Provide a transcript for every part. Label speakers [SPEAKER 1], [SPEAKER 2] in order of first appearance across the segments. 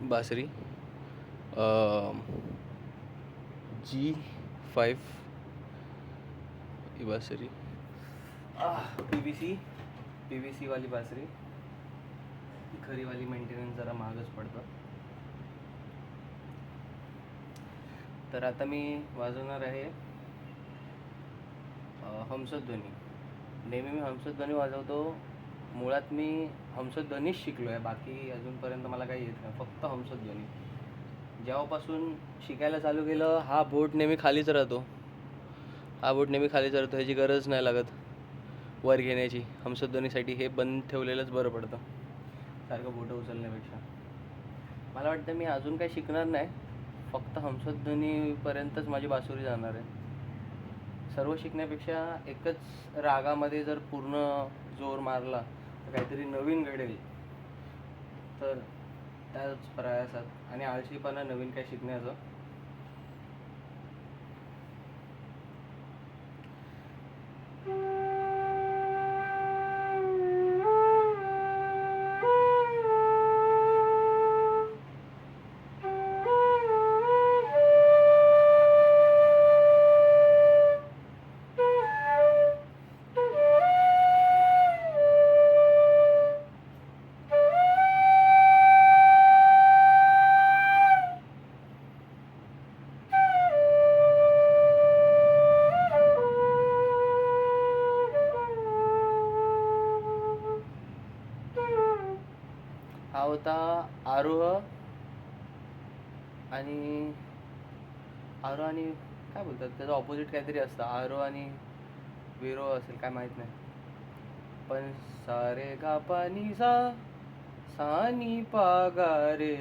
[SPEAKER 1] बासरी G5 ही बासरी P V C वाली बासरी. खरीवाली मेंटेनन्स जरा महागच पडतं. तर आता मी वाजवणार आहे हंसध्वनी. नेहमी मी हंसध्वनी वाजवतो. मुळात मी हंसध्वनीच शिकलो आहे, बाकी अजूनपर्यंत मला काही येत नाही, फक्त हंसध्वनी. जेव्हापासून शिकायला चालू केलं हा बोट नेहमी खालीच राहतो. ह्याची गरज नाही लागत वर घेण्याची. हंसध्वनीसाठी हे बंद ठेवलेलंच बरं पडतं सारखं बोटं उचलण्यापेक्षा. मला वाटतं मी अजून काही शिकणार नाही, फक्त हंसध्वनीपर्यंतच माझी बासुरी जाणार आहे. सर्व शिकण्यापेक्षा एकच रागामध्ये जर पूर्ण जोर मारला तर काहीतरी नवीन घडेल. तर त्याच प्रयासात आणि आळशीपणा नवीन काही शिकण्याचं. हा होता आरोह आणि काय बोलतात त्याचं ऑपोजिट काहीतरी असतं. आरोह आणि विरोह असेल, काय माहीत नाही. पण सारे गा पा नी सा, सा नी पा गा रे,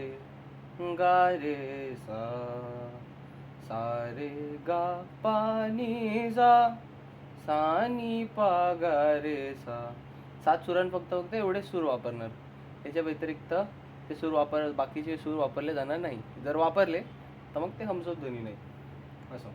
[SPEAKER 1] गा रे सा, सा रे गा पा नी सा, सा नी पा गा रे सा. 7 सुरांत फक्त एवढेच सूर वापरणार. त्याच्या व्यतिरिक्त ते बाकीचे सूर वापरले जाणार नाही. जर वापरले तर मग ते हंसध्वनी नाही असं.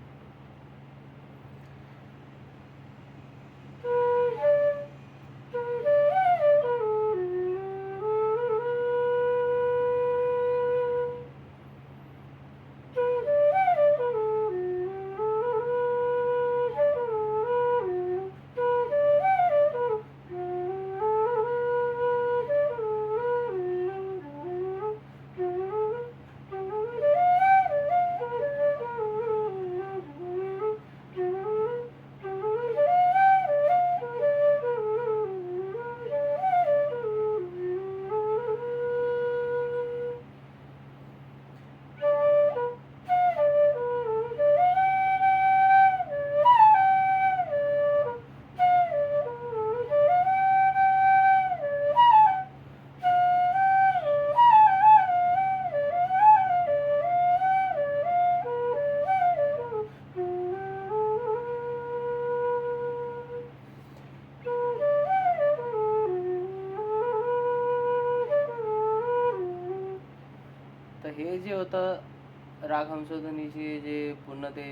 [SPEAKER 1] तर हे जे होतं राग हंसध्वनीची, जे पूर्ण ते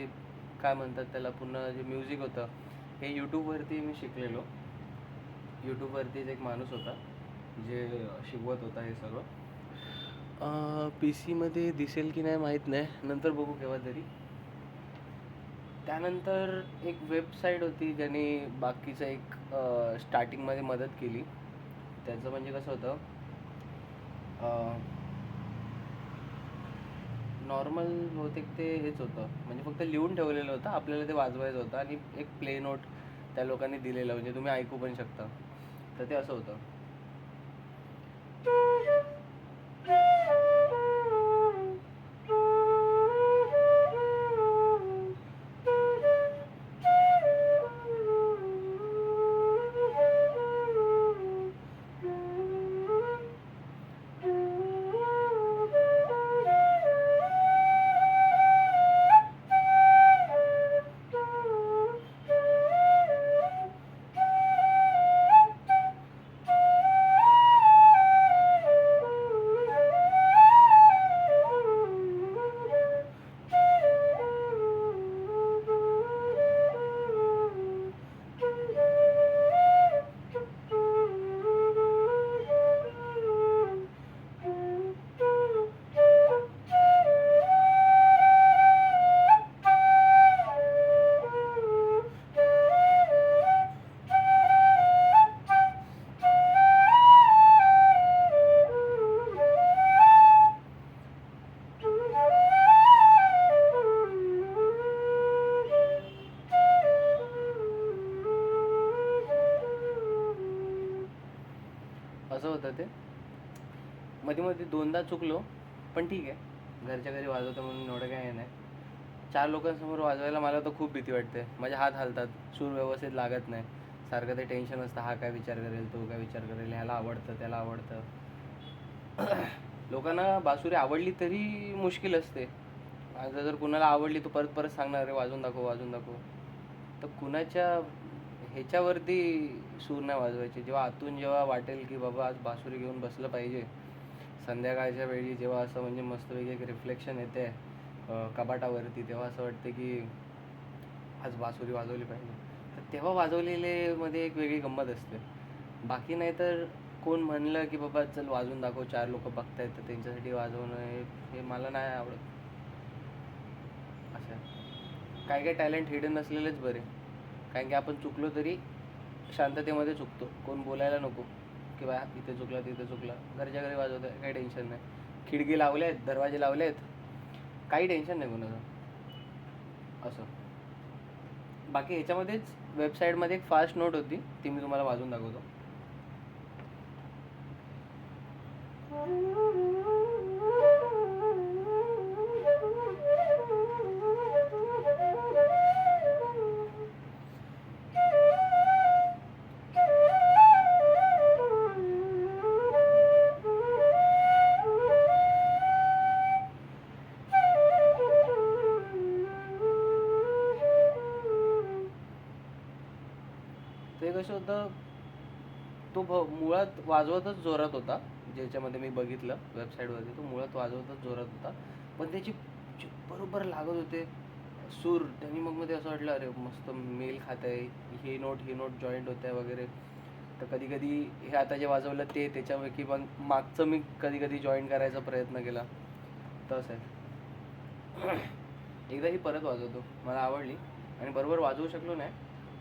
[SPEAKER 1] काय म्हणतात त्याला, पूर्ण जे म्युझिक होतं हे यूट्यूबवरती मी शिकलेलो. यूट्यूबवरतीच एक माणूस होता जे शिकवत होता हे सर्व. पी सीमध्ये दिसेल की नाही माहीत नाही, नंतर बघू केव्हा तरी. त्यानंतर एक वेबसाईट होती ज्याने बाकीचं एक स्टार्टिंगमध्ये मदत केली. त्याचं म्हणजे कसं होतं, नॉर्मल बहुतेक ते हेच होतं, म्हणजे फक्त लिहून ठेवलेलं होतं, आपल्याला ते वाजवायचं होतं आणि एक प्ले नोट त्या लोकांनी दिलेला, म्हणजे तुम्ही ऐकू पण शकता. तर ते असं होतं. असं होतं ते. मध्ये मध्ये 2दा चुकलो, पण ठीक आहे, घरच्या घरी वाजवतो म्हणून एवढं काही नाही. 4 लोकांसमोर वाजवायला मला तर खूप भीती वाटते. माझे हात हलतात, सूर व्यवस्थित लागत नाही. सारखं ते टेन्शन असतं, हा काय विचार करेल, तो काय विचार करेल, ह्याला आवडतं, त्याला आवडतं. लोकांना बासुरी आवडली तरी मुश्किल असते. आता जर कुणाला आवडली तो परत परत सांगणार, अरे वाजवून दाखव, वाजवून दाखव. तर कुणाच्या ह्याच्यावरती सूर नाही वाजवायचे. जेव्हा वाटेल की बाबा आज बासुरी घेऊन बसलं पाहिजे, संध्याकाळच्या वेळी जेव्हा असं म्हणजे मस्तपैकी एक रिफ्लेक्शन येते कपाटावरती, तेव्हा असं वाटते की आज बासुरी वाजवली पाहिजे. तर तेव्हा वाजवलेले एक वेगळी गंमत असते. बाकी नाही तर कोण म्हणलं की बाबा चल वाजवून दाखव, 4 लोक बघतायत तर त्यांच्यासाठी वाजवणं हे मला नाही आवडत. असं काय काय टॅलेंट हिडन नसलेलेच बरे. कारण की आपण चुकलो तरी शांततेमध्ये चुकतो, कोण बोलायला नको की बा इथे चुकला तिथे चुकला. घरच्या घरी वाजवत आहे, काही टेन्शन नाही. खिडकी लावले आहेत, दरवाजे लावले आहेत, काही टेन्शन नाही कोणाचं. असं बाकी ह्याच्यामध्येच वेबसाईटमध्ये एक फास्ट नोट होती, ती मी तुम्हाला वाजवून दाखवतो. ते कसं होतं, तो मुळात वाजवतच जोरात होता. ज्याच्यामध्ये मी बघितलं वेबसाईटवरती, तो मुळात वाजवतच जोरात होता, पण त्याची बरोबर लागत होते सूर. त्यांनी मग मध्ये असं वाटलं, अरे मस्त मेल खात आहे, ही नोट जॉईंट होत आहे वगैरे. तर कधी कधी हे आता जे वाजवलं ते त्याच्यापैकी मग मागचं मी कधी कधी जॉईन करायचा प्रयत्न केला. तसं आहे. एकदा ही परत वाजवतो, मला आवडली आणि बरोबर वाजवू शकलो नाही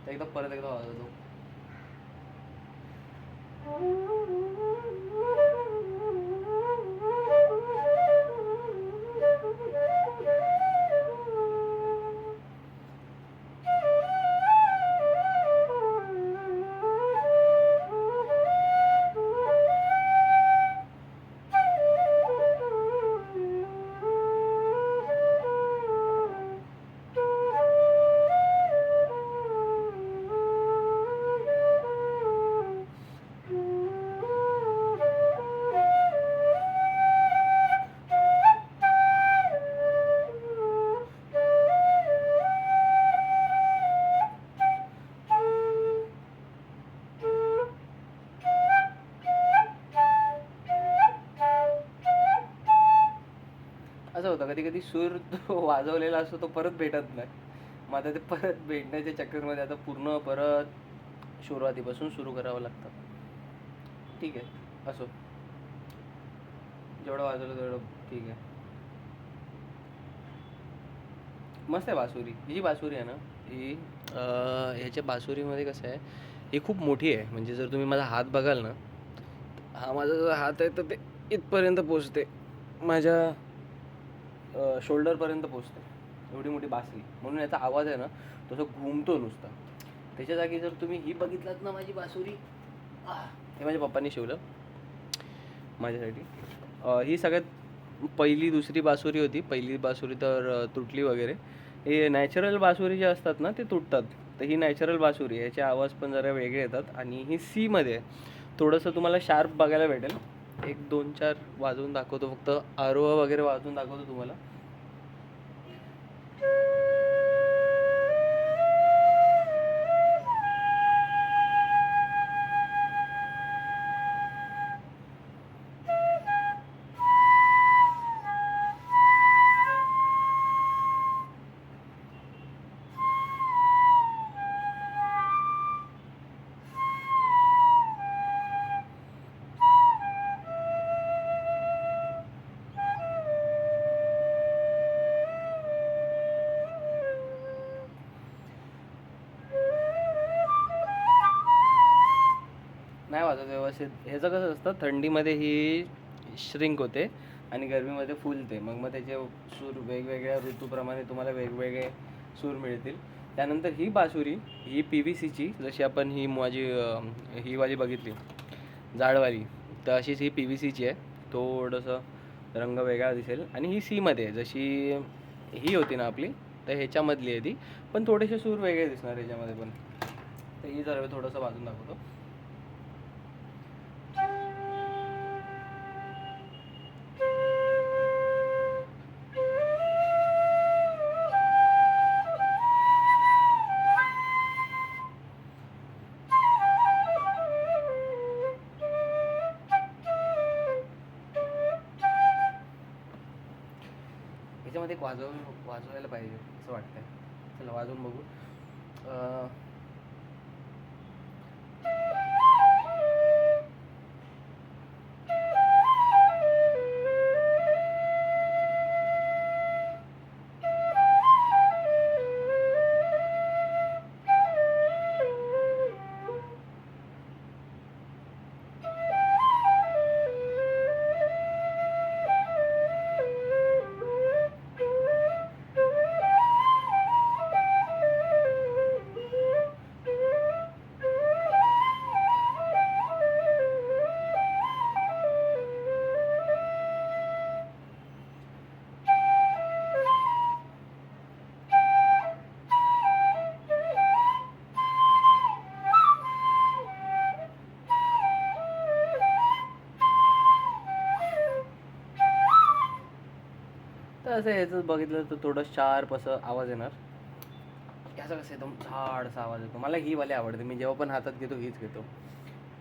[SPEAKER 1] तर एकदा वाजवतो. असं होतं कधी कधी सूर तो वाजवलेला असतो तो परत भेटत नाही. मग आता ते परत भेटण्याच्या चक्करमध्ये आता पूर्ण परत सुरुवातीपासून सुरू करावं लागतं. ठीक आहे, असो, जेवढं वाजवलं तेवढं ठीक आहे. मस्त आहे बासुरी. ही जी बासुरी आहे ना, ही ह्याच्या बासुरीमध्ये कसं आहे, ही खूप मोठी आहे. म्हणजे जर तुम्ही माझा हात बघाल ना, हा माझा जो हात आहे तर ते इथपर्यंत पोचते, माझ्या शोल्डरपर्यंत पोचते. एवढी मोठी बासरी, म्हणून याचा आवाज आहे ना तसं घुमतो नुसता. त्याच्या जागी जर तुम्ही ही बघितलात ना माझी बासुरी, हे माझ्या पप्पांनी शिवलं माझ्यासाठी. ही सगळ्यात पहिली दुसरी बासुरी होती. पहिली बासुरी तर तुटली वगैरे. हे नॅचरल बासुरी जे असतात ना ते तुटतात. तर ही नॅचरल बासुरी, याचे आवाज पण जरा वेगळे येतात आणि ही सीमध्ये थोडंसं तुम्हाला शार्प बघायला भेटेल. 1 2 4 वाजवून दाखवतो, फक्त आरोह वगैरे वाजवून दाखवतो तुम्हाला. नाही वाजत व्यवस्थित. ह्याचं कसं असतं, थंडीमध्ये ही श्रिंक होते आणि गरमीमध्ये फुलते. मग त्याचे सूर वेगवेगळ्या ऋतूप्रमाणे तुम्हाला वेगवेगळे सूर मिळतील. त्यानंतर ही बासुरी, ही PVCची, जशी आपण ही माझी ही वाली बघितली जाडवाली, तर अशीच ही PVCची आहे. थोडंसं रंग वेगळा दिसेल आणि ही सीमध्ये आहे. जशी ही होती ना आपली, तर ह्याच्यामधली आहे ती, पण थोडेसे सूर वेगळे दिसणार ह्याच्यामध्ये पण. तर ही जरा थोडंसं वाजून दाखवतो. ह्याच्यामध्ये एक वाजवायला पाहिजे असं वाटतंय. चला वाजवून बघू. अं, तर असं ह्याचं बघितलं तर थोडं शार्प असं आवाज येणार. ह्याचा कसं एकदम झाडसा आवाज येतो. मला ही वाली आवडते. मी जेव्हा पण हातात घेतो हीच घेतो.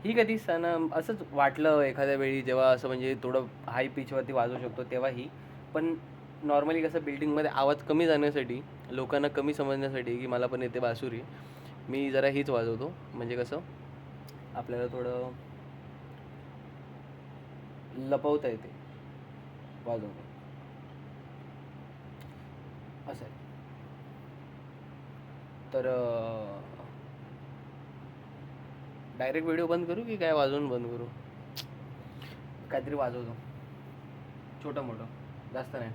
[SPEAKER 1] ही कधी सण असंच वाटलं एखाद्या वेळी जेव्हा असं म्हणजे थोडं हाय पिचवरती वाजवू शकतो तेव्हा ही. पण नॉर्मली कसं बिल्डिंगमध्ये आवाज कमी जाण्यासाठी, लोकांना कमी समजण्यासाठी की मला पण येते बासुरी, मी जरा हीच वाजवतो. म्हणजे कसं आपल्याला थोडं लपवता येते वाजवून. असं आहे. तर डायरेक्ट व्हिडिओ बंद करू की काय वाजवून बंद करू? काहीतरी वाजवतो छोटं मोठं, जास्त नाही.